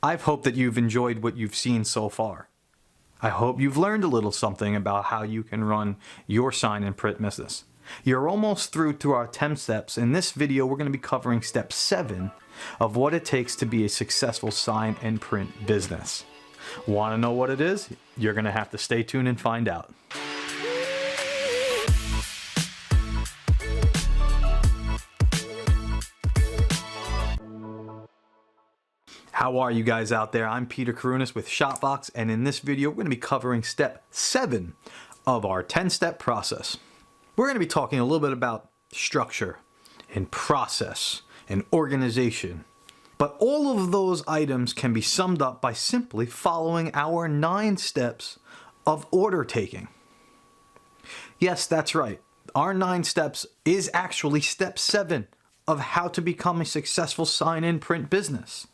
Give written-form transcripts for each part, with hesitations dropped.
I've hoped that you've enjoyed what you've seen so far. I hope you've learned a little something about how you can run your sign and print business. You're almost through to our 10 steps. In this video, we're going to be covering step 7 of what it takes to be a successful sign and print business. Want to know what it is? You're going to have to stay tuned and find out. How are you guys out there? I'm Peter Karunas with Shopbox, and in this video we're going to be covering step 7 of our 10-step process. We're going to be talking a little bit about structure and process and organization. But all of those items can be summed up by simply following our 9 steps of order taking. Yes, that's right. Our 9 steps is actually step 7 of how to become a successful sign and print business.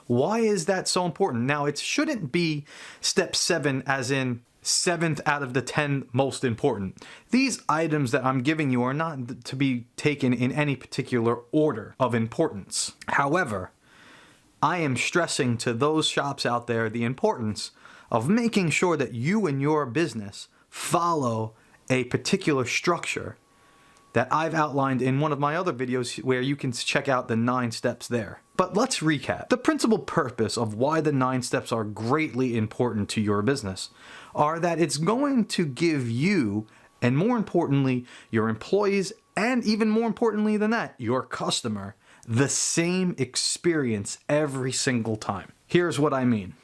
Why is that so important? Now, it shouldn't be step 7 as in 7th out of the 10 most important. These items that I'm giving you are not to be taken in any particular order of importance. However, I am stressing to those shops out there the importance of making sure that you and your business follow a particular structure that I've outlined in one of my other videos where you can check out the 9 steps there. But let's recap. The principal purpose of why the 9 steps are greatly important to your business are that it's going to give you, and more importantly, your employees, and even more importantly than that, your customer, the same experience every single time. Here's what I mean.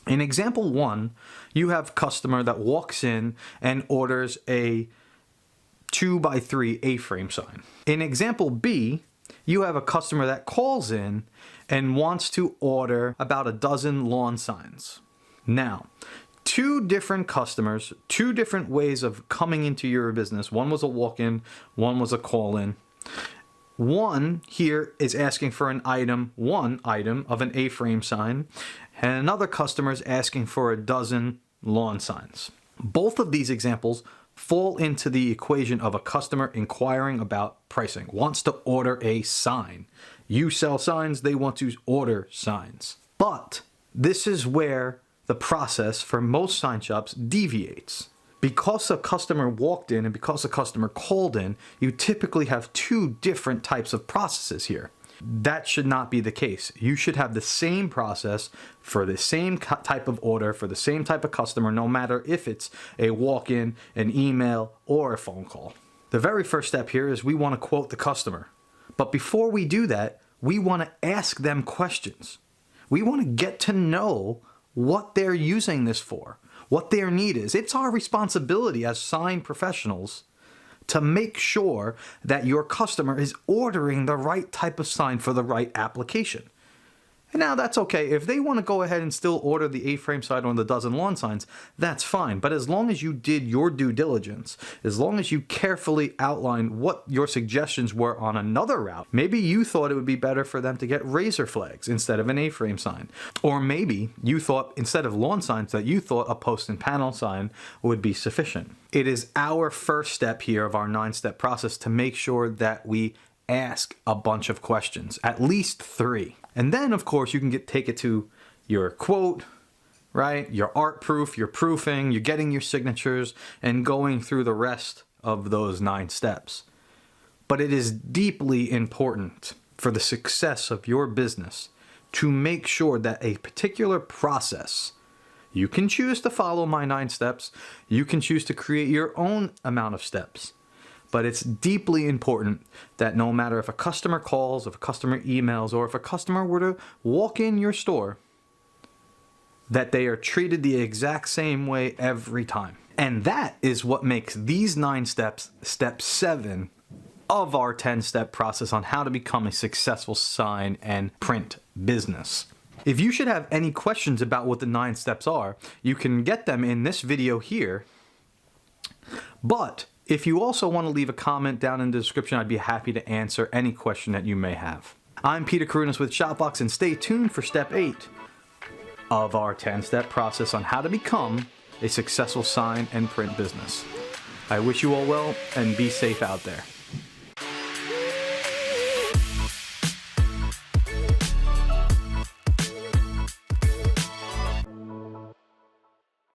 In example 1, you have a customer that walks in and orders a 2x3 A-frame sign. In example B, you have a customer that calls in and wants to order about a dozen lawn signs. Now, 2 different customers, 2 different ways of coming into your business. One was a walk-in, one was a call-in. One here is asking for one item of an A-frame sign, and another customer is asking for a dozen lawn signs. Both of these examples fall into the equation of a customer inquiring about pricing, wants to order a sign. You sell signs, they want to order signs. But this is where the process for most sign shops deviates. Because a customer walked in and because a customer called in, you typically have 2 different types of processes here. That should not be the case. You should have the same process for the same type of order, for the same type of customer, no matter if it's a walk-in, an email, or a phone call. The very first step here is we want to quote the customer. But before we do that, we want to ask them questions. We want to get to know what they're using this for, what their need is. It's our responsibility as sign professionals to make sure that your customer is ordering the right type of sign for the right application. And now that's okay. If they want to go ahead and still order the A-frame sign or the dozen lawn signs, that's fine. But as long as you did your due diligence, as long as you carefully outlined what your suggestions were on another route, maybe you thought it would be better for them to get razor flags instead of an A-frame sign. Or maybe you thought instead of lawn signs that you thought a post and panel sign would be sufficient. It is our first step here of our 9-step process to make sure that we ask a bunch of questions, at least 3. And then, of course, you can take it to your quote, right? Your art proof, your proofing, you're getting your signatures, and going through the rest of those 9 steps. But it is deeply important for the success of your business to make sure that a particular process, you can choose to follow my 9 steps, you can choose to create your own amount of steps. But it's deeply important that no matter if a customer calls, if a customer emails, or if a customer were to walk in your store, that they are treated the exact same way every time. And that is what makes these 9 steps, step 7 of our 10-step process on how to become a successful sign and print business. If you should have any questions about what the 9 steps are, you can get them in this video here. But if you also want to leave a comment down in the description, I'd be happy to answer any question that you may have. I'm Peter Karunas with Shopbox, and stay tuned for step 8 of our 10-step process on how to become a successful sign and print business. I wish you all well, and be safe out there.